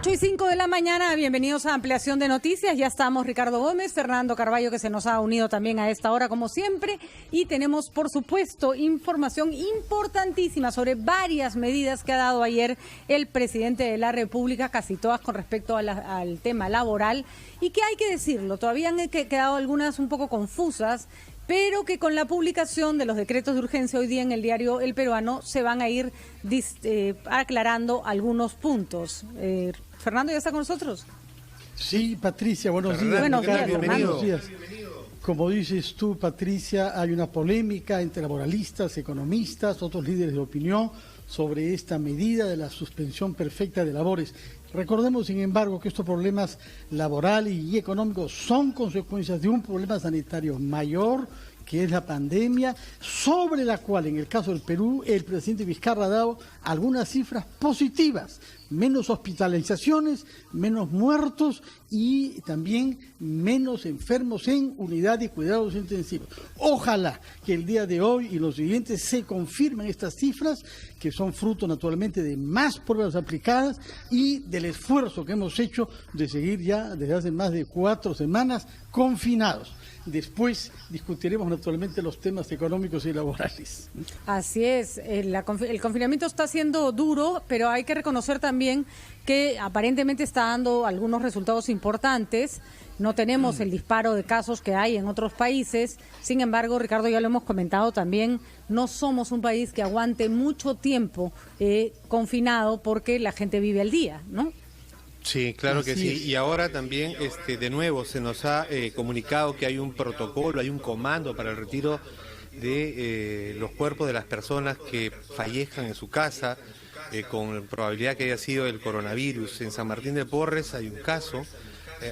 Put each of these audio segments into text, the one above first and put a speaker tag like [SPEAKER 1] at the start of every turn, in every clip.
[SPEAKER 1] 8:05 de la mañana, bienvenidos a Ampliación de Noticias. Ya estamos Ricardo Gómez, Fernando Carballo, que se nos ha unido también a esta hora como siempre, y tenemos por supuesto información importantísima sobre varias medidas que ha dado ayer el presidente de la República, casi todas con respecto a al tema laboral, y que hay que decirlo, todavía han quedado algunas un poco confusas, pero que con la publicación de los decretos de urgencia hoy día en el diario El Peruano se van a ir aclarando algunos puntos. Fernando, ¿ya está con nosotros?
[SPEAKER 2] Sí, Patricia, buenos días.
[SPEAKER 1] Buenos días,
[SPEAKER 2] Bienvenido. Buenos días. Como dices tú, Patricia, hay una polémica entre laboralistas, economistas, otros líderes de opinión sobre esta medida de la suspensión perfecta de labores. Recordemos, sin embargo, que estos problemas laborales y económicos son consecuencias de un problema sanitario mayor, que es la pandemia, sobre la cual, en el caso del Perú, el presidente Vizcarra ha dado algunas cifras positivas: menos hospitalizaciones, menos muertos y también menos enfermos en unidad de cuidados intensivos. Ojalá que el día de hoy y los siguientes se confirmen estas cifras, que son fruto naturalmente de más pruebas aplicadas y del esfuerzo que hemos hecho de seguir ya desde hace más de 4 semanas confinados. Después discutiremos naturalmente los temas económicos y laborales.
[SPEAKER 1] Así es, el confinamiento está siendo duro, pero hay que reconocer también que aparentemente está dando algunos resultados importantes. No tenemos el disparo de casos que hay en otros países. Sin embargo, Ricardo, ya lo hemos comentado también, no somos un país que aguante mucho tiempo confinado, porque la gente vive al día, ¿no?
[SPEAKER 3] Sí, claro que sí. Y ahora también, de nuevo, se nos ha comunicado que hay un protocolo, hay un comando para el retiro de los cuerpos de las personas que fallezcan en su casa, con probabilidad que haya sido el coronavirus. En San Martín de Porres hay un caso,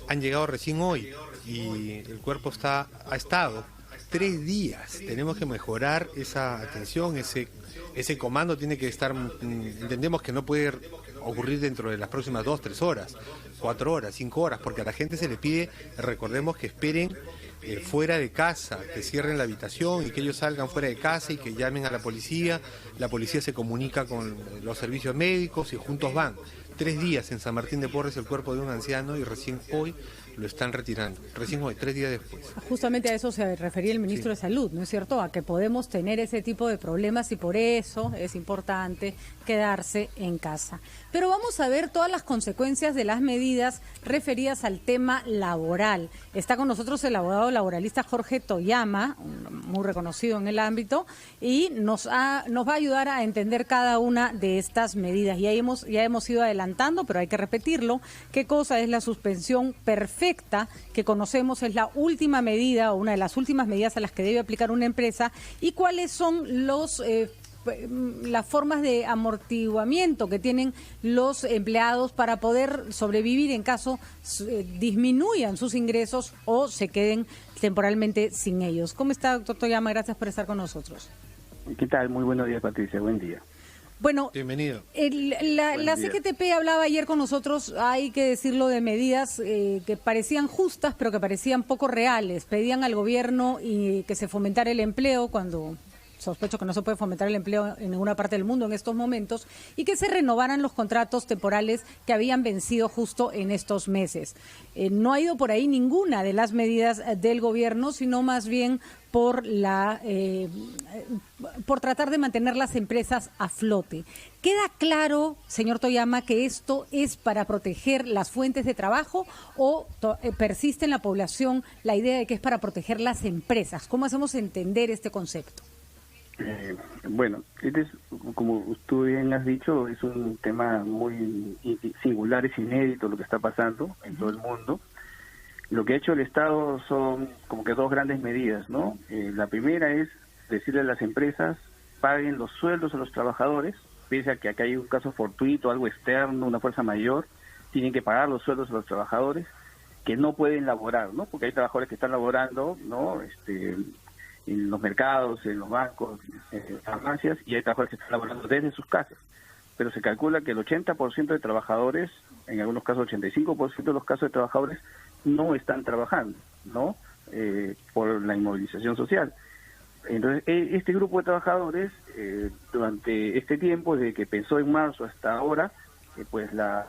[SPEAKER 3] han llegado recién hoy y el cuerpo ha estado 3 días. Tenemos que mejorar esa atención, ese comando tiene que estar, entendemos que no puede ocurrir dentro de las próximas 2, 3 horas, 4 horas, 5 horas, porque a la gente se le pide, recordemos, que esperen fuera de casa, que cierren la habitación y que ellos salgan fuera de casa y que llamen a la policía se comunica con los servicios médicos y juntos van. 3 días en San Martín de Porres el cuerpo de un anciano y recién hoy lo están retirando, recién hoy, 3 días después.
[SPEAKER 1] Justamente a eso se refería el ministro de Salud, ¿no es cierto? A que podemos tener ese tipo de problemas y por eso es importante quedarse en casa. Pero vamos a ver todas las consecuencias de las medidas referidas al tema laboral. Está con nosotros el abogado laboralista Jorge Toyama, muy reconocido en el ámbito, y nos va a ayudar a entender cada una de estas medidas. Ya hemos ido adelantando, pero hay que repetirlo, qué cosa es la suspensión perfecta que conocemos, es la última medida o una de las últimas medidas a las que debe aplicar una empresa, y cuáles son las formas de amortiguamiento que tienen los empleados para poder sobrevivir en caso disminuyan sus ingresos o se queden temporalmente sin ellos. ¿Cómo está, doctor Toyama? Gracias por estar con nosotros.
[SPEAKER 4] ¿Qué tal? Muy buenos días, Patricia. Buen día.
[SPEAKER 1] Bueno,
[SPEAKER 3] bienvenido.
[SPEAKER 1] La CGTP hablaba ayer con nosotros, hay que decirlo, de medidas que parecían justas, pero que parecían poco reales. Pedían al gobierno que se fomentara el empleo, cuando sospecho que no se puede fomentar el empleo en ninguna parte del mundo en estos momentos, y que se renovaran los contratos temporales que habían vencido justo en estos meses. No ha ido por ahí ninguna de las medidas del gobierno, sino más bien por tratar de mantener las empresas a flote. ¿Queda claro, señor Toyama, que esto es para proteger las fuentes de trabajo o persiste en la población la idea de que es para proteger las empresas? ¿Cómo hacemos entender este concepto?
[SPEAKER 4] Bueno, como tú bien has dicho, es un tema muy singular, es inédito lo que está pasando en todo el mundo. Lo que ha hecho el Estado son como que 2 grandes medidas, ¿no? La primera es decirle a las empresas: paguen los sueldos a los trabajadores, pese a que acá hay un caso fortuito, algo externo, una fuerza mayor, tienen que pagar los sueldos a los trabajadores que no pueden laborar, ¿no? Porque hay trabajadores que están laborando, ¿no? En los mercados, en los bancos, en farmacias, y hay trabajadores que están laborando desde sus casas. Pero se calcula que el 80% de trabajadores, en algunos casos 85% de los casos de trabajadores, no están trabajando, ¿no? Por la inmovilización social. Entonces, este grupo de trabajadores, durante este tiempo, desde que pensó en marzo hasta ahora, pues la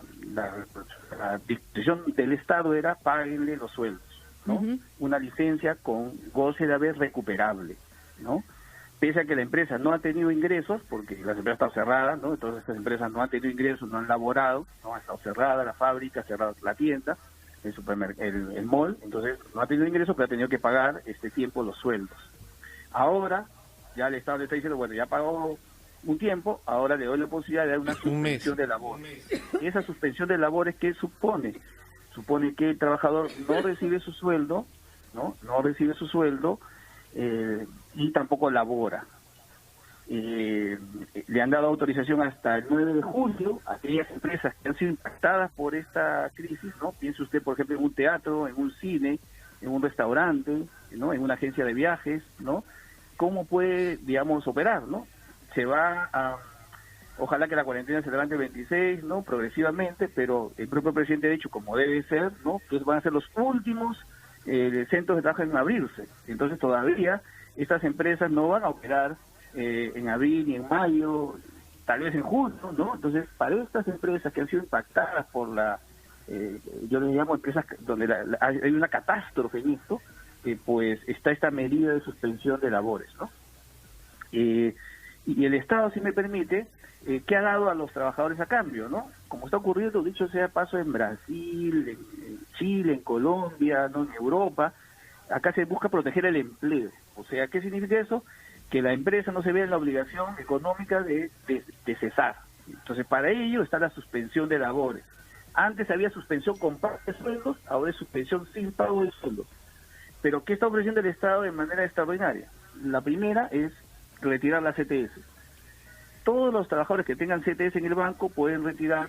[SPEAKER 4] disposición del Estado era páguenle los sueldos, ¿no? Una licencia con goce de haber recuperable, ¿no? Pese a que la empresa no ha tenido ingresos, porque las empresas están cerradas, ¿no? Entonces estas empresas no han tenido ingresos, no han laborado, ¿no? Ha estado cerrada la fábrica, cerrada la tienda, el supermercado, el mall, entonces no ha tenido ingresos, pero ha tenido que pagar este tiempo los sueldos. Ahora ya el Estado le está diciendo, bueno, ya pagó un tiempo, ahora le doy la posibilidad de dar una suspensión de labores. Y esa suspensión de labores, ¿qué supone? Supone que el trabajador no recibe su sueldo, ¿no? No recibe su sueldo, y tampoco labora. Le han dado autorización hasta el 9 de julio a aquellas empresas que han sido impactadas por esta crisis, ¿no? Piense usted, por ejemplo, en un teatro, en un cine, en un restaurante, ¿no? En una agencia de viajes, ¿no? ¿Cómo puede, digamos, operar, ¿no? Se va a... Ojalá que la cuarentena se levante el 26, ¿no? Progresivamente, pero el propio presidente ha dicho, como debe ser, ¿no? Que van a ser los últimos centros de trabajo en abrirse. Entonces todavía estas empresas no van a operar en abril ni en mayo, tal vez en junio, ¿no? Entonces, para estas empresas que han sido impactadas por yo les llamo empresas donde hay una catástrofe en esto, pues está esta medida de suspensión de labores, ¿no? Y el Estado, si me permite, ¿qué ha dado a los trabajadores a cambio, no? Como está ocurriendo, dicho sea paso, en Brasil, en Chile, en Colombia, ¿no? En Europa, acá se busca proteger el empleo. O sea, ¿qué significa eso? Que la empresa no se vea en la obligación económica de cesar. Entonces, para ello está la suspensión de labores. Antes había suspensión con pago de sueldos, ahora es suspensión sin pago de sueldos. Pero, ¿qué está ofreciendo el Estado de manera extraordinaria? La primera es retirar la CTS. Todos los trabajadores que tengan CTS en el banco pueden retirar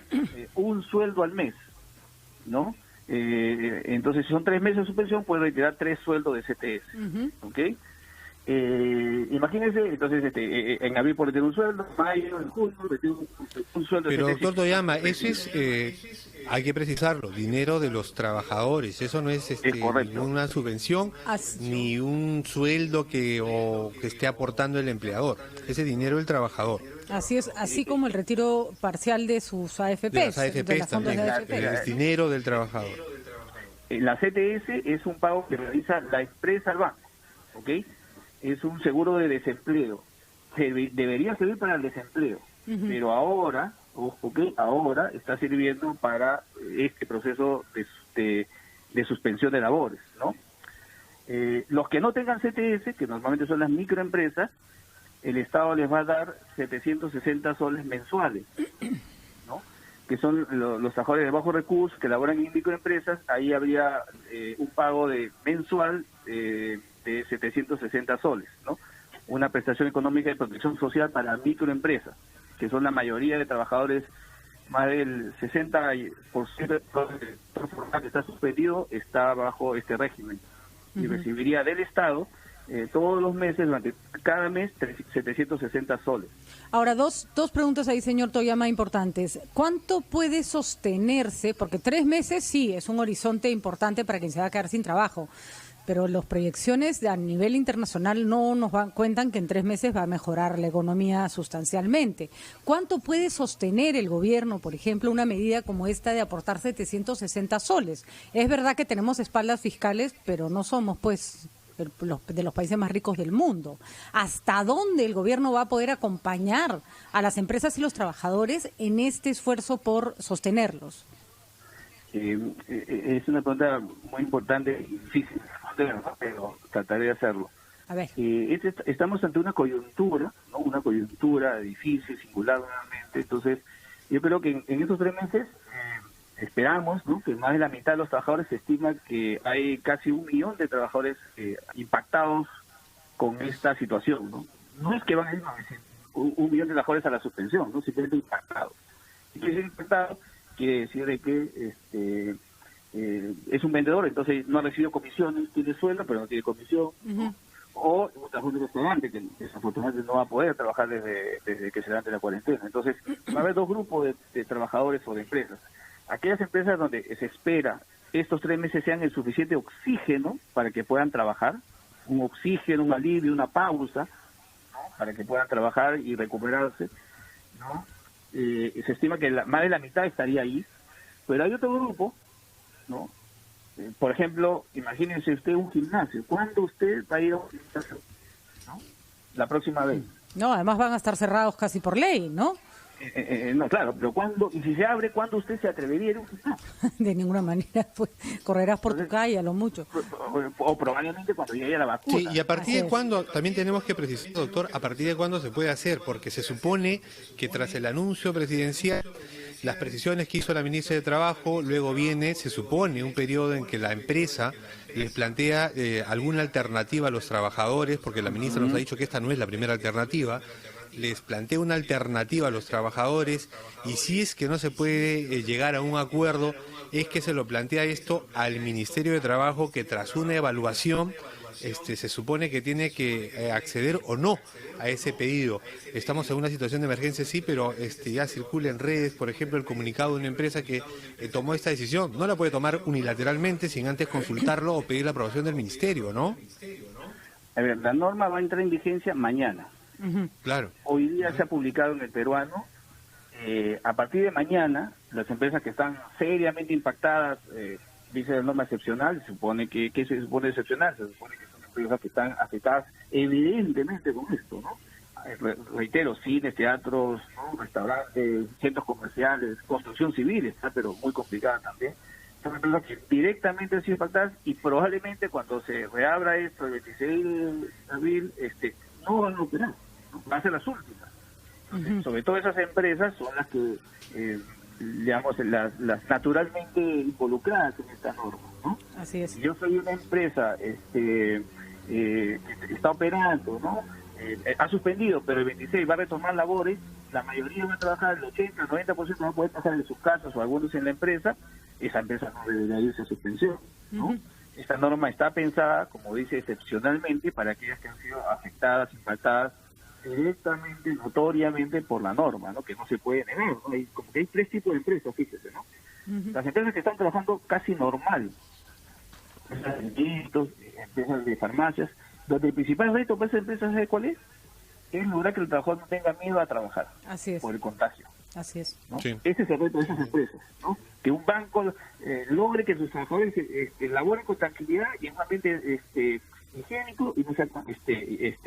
[SPEAKER 4] un sueldo al mes, ¿no? Entonces, si son 3 meses de suspensión, pueden retirar 3 sueldos de CTS, ¿ok? Imagínense, entonces, en abril por retirar un sueldo, en mayo, en junio, retirar un sueldo de CTS.
[SPEAKER 3] Pero, doctor Toyama, eso es, hay que precisarlo, dinero de los trabajadores, eso no es ninguna subvención, ni un sueldo que esté aportando el empleador, ese dinero del trabajador.
[SPEAKER 1] Así es, así como el retiro parcial de sus AFPs.
[SPEAKER 3] De las AFPs también, el dinero del trabajador.
[SPEAKER 4] La CTS es un pago que realiza la empresa al banco, ¿ok? Es un seguro de desempleo. Debería servir para el desempleo, pero ahora, ahora está sirviendo para este proceso de suspensión de labores, ¿no? Los que no tengan CTS, que normalmente son las microempresas, el Estado les va a dar 760 soles mensuales, ¿no? Que son los trabajadores de bajos recursos que laboran en microempresas. Ahí habría un pago mensual de 760 soles, ¿no? Una prestación económica de protección social para microempresas, que son la mayoría de trabajadores. Más del 60% del formal que está suspendido está bajo este régimen, y recibiría del Estado todos los meses, durante cada mes, 760 soles.
[SPEAKER 1] Ahora, dos preguntas ahí, señor Toyama, importantes. ¿Cuánto puede sostenerse? Porque 3 meses sí, es un horizonte importante para quien se va a quedar sin trabajo, pero las proyecciones a nivel internacional no nos cuentan que en 3 meses va a mejorar la economía sustancialmente. ¿Cuánto puede sostener el gobierno, por ejemplo, una medida como esta de aportar 760 soles? Es verdad que tenemos espaldas fiscales, pero no somos, pues, de los países más ricos del mundo. ¿Hasta dónde el gobierno va a poder acompañar a las empresas y los trabajadores en este esfuerzo por sostenerlos?
[SPEAKER 4] Es una pregunta muy importante y difícil de responder, ¿no? Pero trataré de hacerlo.
[SPEAKER 1] A ver.
[SPEAKER 4] Estamos ante una coyuntura, ¿no? Una coyuntura difícil, singular nuevamente. Entonces, yo creo que en estos 3 meses esperamos, ¿no? Que más de la mitad de los trabajadores, se estima que hay casi 1 millón de trabajadores impactados con esta situación, ¿no? No es que van a ir 1 millón de trabajadores a la suspensión, ¿no? Simplemente impactados. Si quiere decir impactados, quiere decir de que es un vendedor, entonces no ha recibido comisiones, tiene sueldo, pero no tiene comisión, ¿no? O un trabajador de restaurante que desafortunadamente no va a poder trabajar desde que se levante la cuarentena. Entonces, va a haber 2 grupos de trabajadores o de empresas. Aquellas empresas donde se espera estos 3 meses sean el suficiente oxígeno para que puedan trabajar, un oxígeno, un alivio, una pausa, ¿no? Para que puedan trabajar y recuperarse, ¿no? se estima que más de la mitad estaría ahí, pero hay otro grupo, ¿no? Por ejemplo, imagínense usted un gimnasio. ¿Cuándo usted va a ir a un gimnasio? ¿No? La próxima vez.
[SPEAKER 1] No, además van a estar cerrados casi por ley, ¿no?
[SPEAKER 4] No, claro, pero ¿cuándo? Y si se abre, ¿cuándo usted se atrevería a ir a un gimnasio?
[SPEAKER 1] De ninguna manera, pues correrás por tu calle a lo mucho.
[SPEAKER 4] O probablemente cuando llegue la vacuna.
[SPEAKER 3] Sí, y a partir de cuándo, también tenemos que precisar, doctor, a partir de cuándo se puede hacer, porque se supone que tras el anuncio presidencial, las precisiones que hizo la ministra de Trabajo, luego viene, se supone, un periodo en que la empresa les plantea alguna alternativa a los trabajadores, porque la ministra nos ha dicho que esta no es la primera alternativa, les plantea una alternativa a los trabajadores, y si es que no se puede llegar a un acuerdo, es que se lo plantea esto al Ministerio de Trabajo, que tras una evaluación se supone que tiene que acceder o no a ese pedido. Estamos en una situación de emergencia, sí, pero ya circula en redes, por ejemplo, el comunicado de una empresa que tomó esta decisión. No la puede tomar unilateralmente sin antes consultarlo o pedir la aprobación del Ministerio, ¿no?
[SPEAKER 4] A ver, la norma va a entrar en vigencia mañana.
[SPEAKER 3] Claro.
[SPEAKER 4] Hoy día se ha publicado en El Peruano. A partir de mañana, las empresas que están seriamente impactadas, dice la norma excepcional, se supone que se supone excepcional, se supone que son empresas que están afectadas evidentemente con esto, ¿no? Reitero, cines, teatros, ¿no? Restaurantes, centros comerciales, construcción civil, está pero muy complicada también. Son empresas que directamente han sido impactadas y probablemente cuando se reabra esto el 26 de abril, no van a operar, ¿no? Van a ser las últimas. Sobre todo esas empresas son las que, digamos, las naturalmente involucradas en esta norma, ¿no?
[SPEAKER 1] Así es.
[SPEAKER 4] Si yo soy una empresa que está operando, ¿no? Ha suspendido, pero el 26 va a retomar labores, la mayoría va a trabajar, el 80, el 90% va a poder pasar en sus casas o algunos en la empresa, esa empresa no debería irse a suspensión, ¿no? Esta norma está pensada, como dice, excepcionalmente para aquellas que han sido afectadas, impactadas directamente, notoriamente por la norma, ¿no? Que no se puede negar, ¿no? Como que hay tres tipos de empresas, fíjese, ¿no? Las empresas que están trabajando casi normal, empresas de alimentos, empresas de farmacias, donde el principal reto para esas empresas, ¿sabe cuál es? Es lograr que el trabajador no tenga miedo a trabajar.
[SPEAKER 1] Así es.
[SPEAKER 4] Por el contagio.
[SPEAKER 1] Así es.
[SPEAKER 4] ¿No?
[SPEAKER 3] Sí.
[SPEAKER 4] Ese es el reto de esas empresas, ¿no? Que un banco logre que sus trabajadores laboren con tranquilidad y en un ambiente higiénico y no sean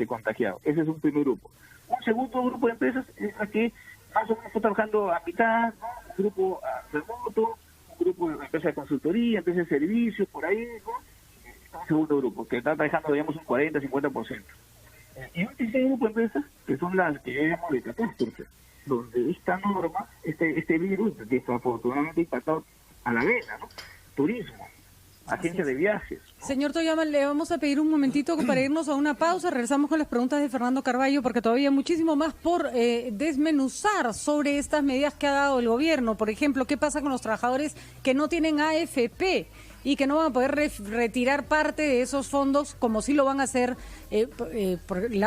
[SPEAKER 4] contagiados. Ese es un primer grupo. Un segundo grupo de empresas es la que más o menos está trabajando a mitad, ¿no? Un grupo remoto, un grupo de empresas de consultoría, empresas de servicios, por ahí, ¿no? Un segundo grupo que está trabajando, digamos, un 40-50%. Y un tercer grupo de empresas que son las que llamamos de catástrofe, donde esta norma, este virus, desafortunadamente impactado a la vena, ¿no? Turismo, agencias de viajes, ¿no?
[SPEAKER 1] Señor Toyama, le vamos a pedir un momentito para irnos a una pausa. Regresamos con las preguntas de Fernando Carballo, porque todavía hay muchísimo más por desmenuzar sobre estas medidas que ha dado el gobierno. Por ejemplo, ¿qué pasa con los trabajadores que no tienen AFP y que no van a poder retirar parte de esos fondos, como sí lo van a hacer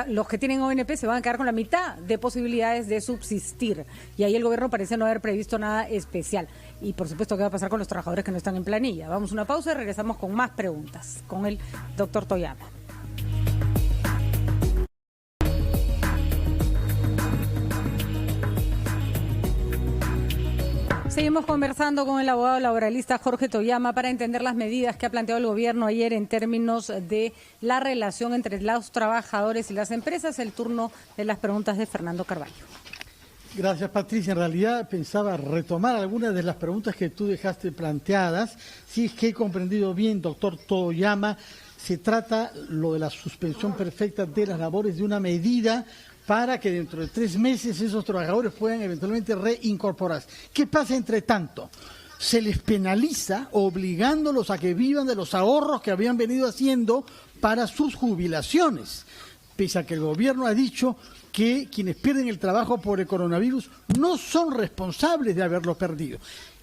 [SPEAKER 1] los que tienen ONP? Se van a quedar con la mitad de posibilidades de subsistir. Y ahí el gobierno parece no haber previsto nada especial. Y por supuesto, ¿qué va a pasar con los trabajadores que no están en planilla? Vamos a una pausa y regresamos con más preguntas con el doctor Toyama. Seguimos conversando con el abogado laboralista Jorge Toyama para entender las medidas que ha planteado el gobierno ayer en términos de la relación entre los trabajadores y las empresas. El turno de las preguntas de Fernando Carballo.
[SPEAKER 2] Gracias, Patricia. En realidad pensaba retomar algunas de las preguntas que tú dejaste planteadas. Si es que he comprendido bien, doctor Toyama, se trata lo de la suspensión perfecta de las labores de una medida para que dentro de 3 meses esos trabajadores puedan eventualmente reincorporarse. ¿Qué pasa entre tanto? Se les penaliza obligándolos a que vivan de los ahorros que habían venido haciendo para sus jubilaciones, pese a que el gobierno ha dicho que quienes pierden el trabajo por el coronavirus no son responsables de haberlo perdido.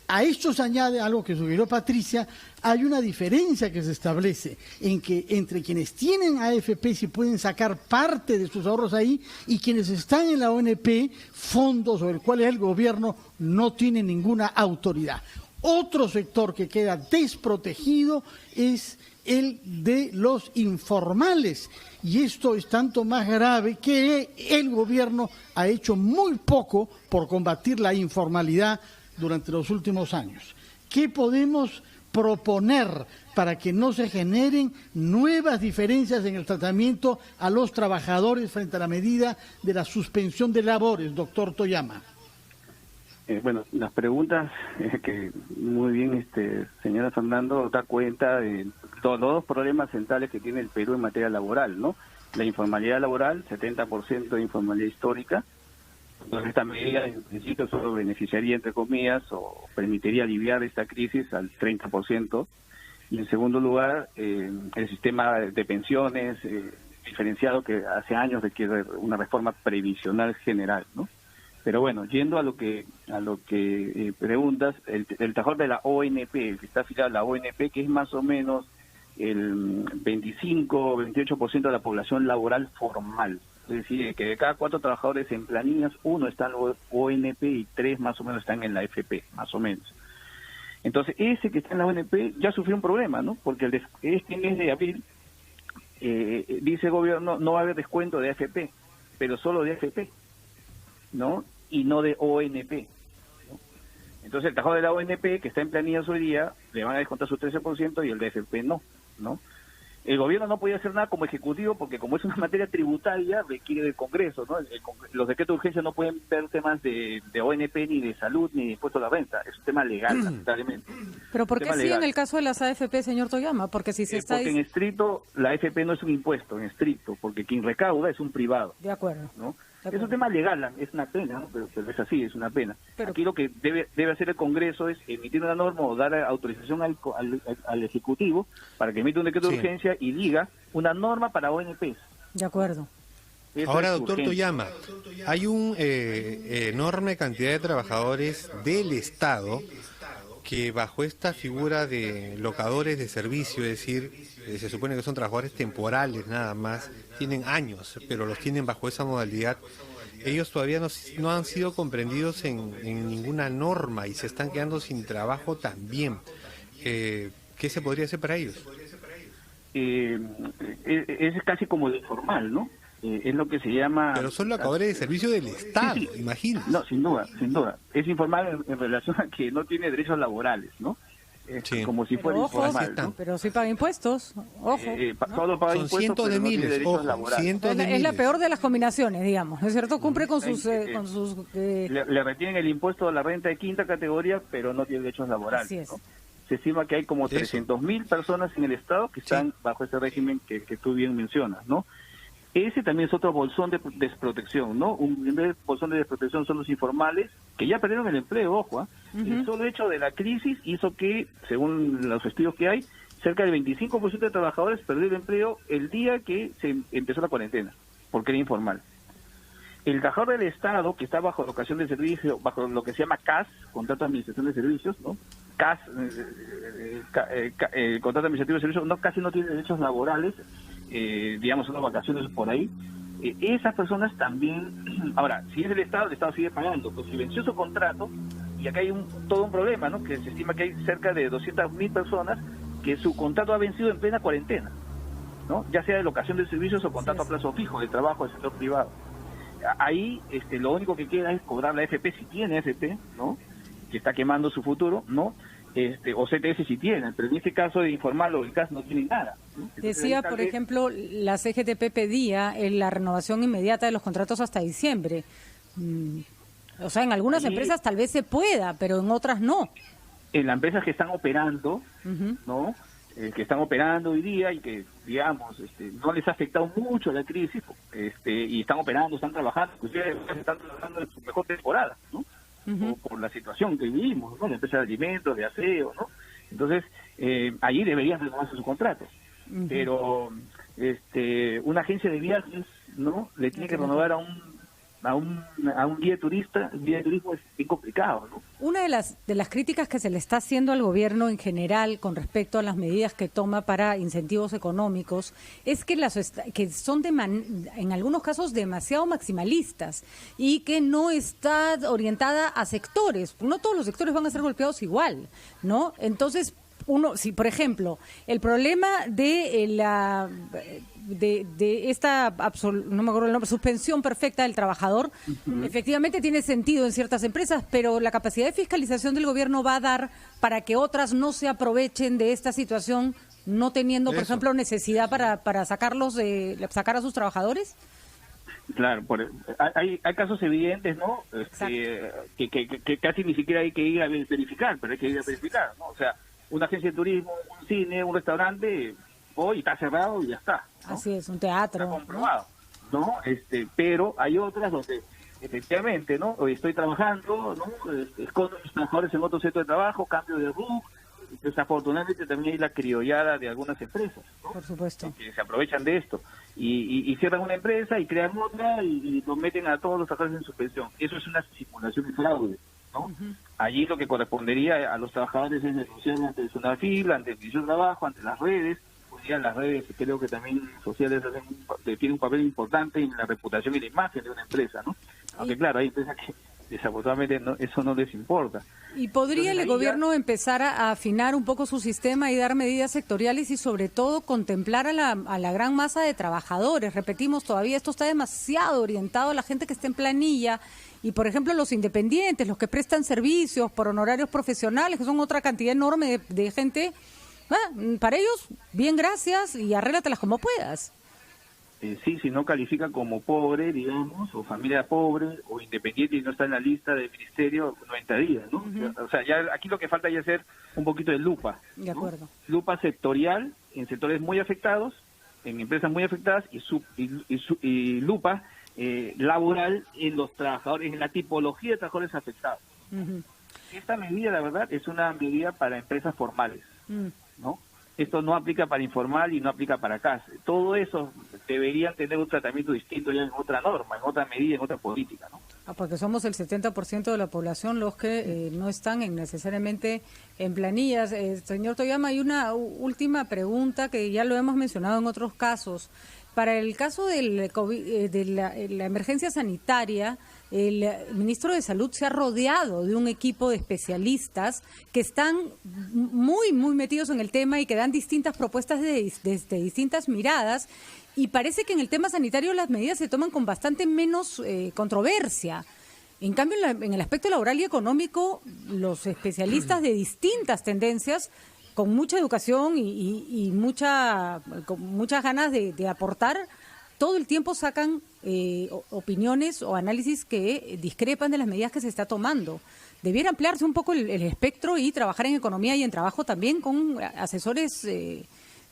[SPEAKER 2] A esto se añade algo que sugirió Patricia: hay una diferencia que se establece en que entre quienes tienen AFP si pueden sacar parte de sus ahorros ahí y quienes están en la ONP, fondos sobre el cual el gobierno no tiene ninguna autoridad. Otro sector que queda desprotegido es el de los informales, y esto es tanto más grave que el gobierno ha hecho muy poco por combatir la informalidad durante los últimos años. ¿Qué podemos proponer para que no se generen nuevas diferencias en el tratamiento a los trabajadores frente a la medida de la suspensión de labores, doctor Toyama?
[SPEAKER 4] Bueno, las preguntas que muy bien señora Fernando da cuenta de todos los dos problemas centrales que tiene el Perú en materia laboral, ¿no? La informalidad laboral, 70% de informalidad histórica. Entonces esta medida en principio solo beneficiaría, entre comillas, o permitiría aliviar esta crisis al 30%. Y en segundo lugar, el sistema de pensiones diferenciado, que hace años requiere una reforma previsional general, ¿no? Pero bueno, yendo a lo que preguntas, el trabajador de la ONP, el que está afiliado a la ONP, que es más o menos el 25 o 28% de la población laboral formal. Es decir, que de cada 4 trabajadores en planillas, 1 está en la ONP y 3 más o menos están en la FP, más o menos. Entonces, ese que está en la ONP ya sufrió un problema, ¿no? Porque este mes de abril, dice el gobierno, no va a haber descuento de AFP, pero solo de AFP, ¿no? Y no de ONP, ¿no? Entonces el trabajador de la ONP que está en planillas hoy día le van a descontar su 13% y el de AFP no. El gobierno no podía hacer nada como ejecutivo porque como es una materia tributaria requiere del Congreso, ¿no? Los decretos de urgencia no pueden ver temas de ONP ni de salud ni de impuesto a la renta, es un tema legal, lamentablemente.
[SPEAKER 1] Pero ¿por qué sí en el caso de las AFP, señor Toyama? Porque si se está...
[SPEAKER 4] Porque en estricto la AFP no es un impuesto, en estricto, porque quien recauda es un privado.
[SPEAKER 1] De acuerdo.
[SPEAKER 4] ¿No? Es un tema legal, es una pena, ¿no? Pero es así, es una pena. Aquí lo que debe hacer el Congreso es emitir una norma o dar autorización al Ejecutivo para que emita un decreto de urgencia y diga una norma para ONPs.
[SPEAKER 1] De acuerdo.
[SPEAKER 3] Ahora, doctor Toyama, hay una enorme cantidad de trabajadores del Estado que bajo esta figura de locadores de servicio, es decir, se supone que son trabajadores temporales nada más, tienen años, pero los tienen bajo esa modalidad, ellos todavía no han sido comprendidos en ninguna norma y se están quedando sin trabajo también. ¿Qué se podría hacer para ellos?
[SPEAKER 4] Es casi como el informal, ¿no? Es lo que se llama...
[SPEAKER 3] Pero son locadores de servicio del Estado,
[SPEAKER 4] sí.
[SPEAKER 3] Imagínate.
[SPEAKER 4] No, sin duda. Es informal en relación a que no tiene derechos laborales, ¿no? Como si fuera informal, ¿no?
[SPEAKER 1] Pero sí paga impuestos, ojo.
[SPEAKER 4] Todo paga
[SPEAKER 3] son
[SPEAKER 4] impuestos,
[SPEAKER 3] cientos de miles,
[SPEAKER 1] Es la peor de las combinaciones, digamos, ¿no es cierto? Cumple con sus...
[SPEAKER 4] Le retienen el impuesto a la renta de quinta categoría, pero no tiene derechos laborales.
[SPEAKER 1] Así es.
[SPEAKER 4] ¿No? Se estima que hay como 300.000 personas en el Estado que están bajo ese régimen que tú bien mencionas, ¿no? Ese también es otro bolsón de desprotección, ¿no? Un bolsón de desprotección son los informales, que ya perdieron el empleo, ojo, El solo hecho de la crisis hizo que, según los estudios que hay, cerca del 25% de trabajadores perdió el empleo el día que se empezó la cuarentena, porque era informal. El trabajador del Estado, que está bajo locación de servicio, bajo lo que se llama CAS, Contrato de Administración de Servicios, ¿no? CAS, Contrato Administrativo de Servicios, casi no tiene derechos laborales, digamos, unas vacaciones por ahí. Esas personas también, ahora, si es el Estado sigue pagando, pues si venció su contrato, y acá hay todo un problema, ¿no? Que se estima que hay cerca de 200.000 personas que su contrato ha vencido en plena cuarentena, ¿no? Ya sea de locación de servicios o contrato a plazo fijo de trabajo del sector privado. Ahí lo único que queda es cobrar la AFP si tiene AFP, ¿no? Que está quemando su futuro, ¿no? O CTS si tienen, pero en este caso de informal o el CAS no tienen nada, ¿no?
[SPEAKER 1] Decía, por ejemplo, la CGTP pedía la renovación inmediata de los contratos hasta diciembre. O sea, en algunas empresas tal vez se pueda, pero en otras no.
[SPEAKER 4] En las empresas que están operando, ¿no? Que están operando hoy día y que, digamos, no les ha afectado mucho la crisis, y están operando, están trabajando, inclusive están trabajando en su mejor temporada, ¿no? Por la situación que vivimos, ¿no? La empresa de alimentos, de aseo, ¿no? Entonces, allí deberían renovarse sus contratos. Pero una agencia de viajes, ¿no? Le tiene que renovar a un a un guía de turismo es bien complicado, ¿no?
[SPEAKER 1] Una de las críticas que se le está haciendo al gobierno en general con respecto a las medidas que toma para incentivos económicos es que que son en algunos casos demasiado maximalistas y que no está orientada a sectores. No todos los sectores van a ser golpeados igual, ¿no? Entonces, si por ejemplo el problema de esta no me acuerdo el nombre, suspensión perfecta del trabajador, efectivamente tiene sentido en ciertas empresas, pero la capacidad de fiscalización del gobierno va a dar para que otras no se aprovechen de esta situación, no teniendo, por ejemplo, necesidad para sacar a sus trabajadores.
[SPEAKER 4] Claro, hay casos evidentes, ¿no? Que casi ni siquiera hay que ir a verificar, pero hay que ir a verificar, ¿no? O sea, una agencia de turismo, un cine, un restaurante, hoy está cerrado y ya está, ¿no?
[SPEAKER 1] Así es, un teatro.
[SPEAKER 4] Está comprobado, ¿no? Pero hay otras donde efectivamente, ¿no? Hoy estoy trabajando, ¿no? Escondo mis trabajadores en otro centro de trabajo, cambio de RUC. Desafortunadamente también hay la criollada de algunas empresas, ¿no?
[SPEAKER 1] Por supuesto.
[SPEAKER 4] Que se aprovechan de esto y cierran una empresa y crean otra y los meten a todos los trabajadores en suspensión. Eso es una simulación y fraude, ¿no? Allí lo que correspondería a los trabajadores es denunciar ante el SUNAFIL, ante el Ministerio de Trabajo, ante las redes. Hoy día las redes creo que también sociales tienen un papel importante en la reputación y la imagen de una empresa, ¿no? Aunque claro, hay empresas que desafortunadamente eso no les importa.
[SPEAKER 1] ¿Y podría el gobierno empezar a afinar un poco su sistema y dar medidas sectoriales y sobre todo contemplar a la gran masa de trabajadores? Repetimos, todavía esto está demasiado orientado a la gente que está en planilla y, por ejemplo, los independientes, los que prestan servicios por honorarios profesionales, que son otra cantidad enorme de gente. Para ellos, bien, gracias y arréglatelas como puedas.
[SPEAKER 4] Sí, si no califica como pobre, digamos, o familia pobre, o independiente y no está en la lista del ministerio, 90 días, ¿no? O sea, ya aquí lo que falta es hacer un poquito de lupa, ¿no?
[SPEAKER 1] De acuerdo.
[SPEAKER 4] Lupa sectorial en sectores muy afectados, en empresas muy afectadas, y lupa laboral en los trabajadores, en la tipología de trabajadores afectados. Esta medida, la verdad, es una medida para empresas formales, ¿no? Esto no aplica para informal y no aplica para acá. Todo eso debería tener un tratamiento distinto ya en otra norma, en otra medida, en otra política, ¿no?
[SPEAKER 1] Porque somos el 70% de la población los que no están necesariamente en planillas. Señor Toyama, hay una última pregunta que ya lo hemos mencionado en otros casos. Para el caso del COVID, de la emergencia sanitaria, el ministro de Salud se ha rodeado de un equipo de especialistas que están muy, muy metidos en el tema y que dan distintas propuestas desde distintas miradas. Y parece que en el tema sanitario las medidas se toman con bastante menos controversia. En cambio, en el aspecto laboral y económico, los especialistas de distintas tendencias con mucha educación y con muchas ganas de aportar, todo el tiempo sacan opiniones o análisis que discrepan de las medidas que se está tomando. Debiera ampliarse un poco el espectro y trabajar en economía y en trabajo también con asesores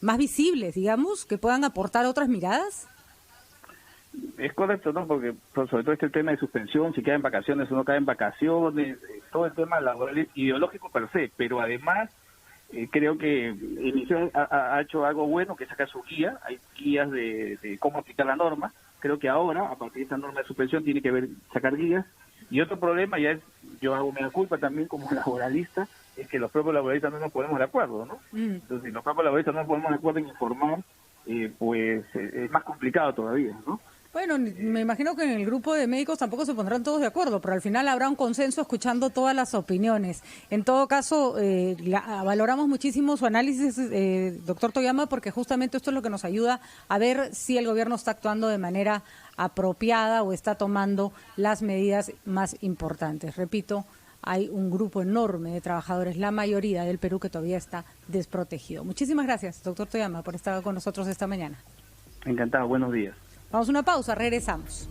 [SPEAKER 1] más visibles, digamos, que puedan aportar otras miradas.
[SPEAKER 4] Es correcto, ¿no? Porque sobre todo este tema de suspensión, si queda en vacaciones o no cae en vacaciones, todo el tema laboral es ideológico per se, pero además creo que el ministerio ha hecho algo bueno, que saca su guía. Hay guías de cómo aplicar la norma. Creo que ahora, a partir de esta norma de suspensión, tiene que sacar guías. Y otro problema, ya es, yo hago mi culpa también como laboralista, es que los propios laboralistas no nos ponemos de acuerdo, ¿no? Entonces, si los propios laboralistas no nos ponemos de acuerdo en informar, pues es más complicado todavía, ¿no?
[SPEAKER 1] Bueno, me imagino que en el grupo de médicos tampoco se pondrán todos de acuerdo, pero al final habrá un consenso escuchando todas las opiniones. En todo caso, valoramos muchísimo su análisis, doctor Toyama, porque justamente esto es lo que nos ayuda a ver si el gobierno está actuando de manera apropiada o está tomando las medidas más importantes. Repito, hay un grupo enorme de trabajadores, la mayoría del Perú, que todavía está desprotegido. Muchísimas gracias, doctor Toyama, por estar con nosotros esta mañana.
[SPEAKER 4] Encantado, buenos días.
[SPEAKER 1] Vamos a una pausa, regresamos.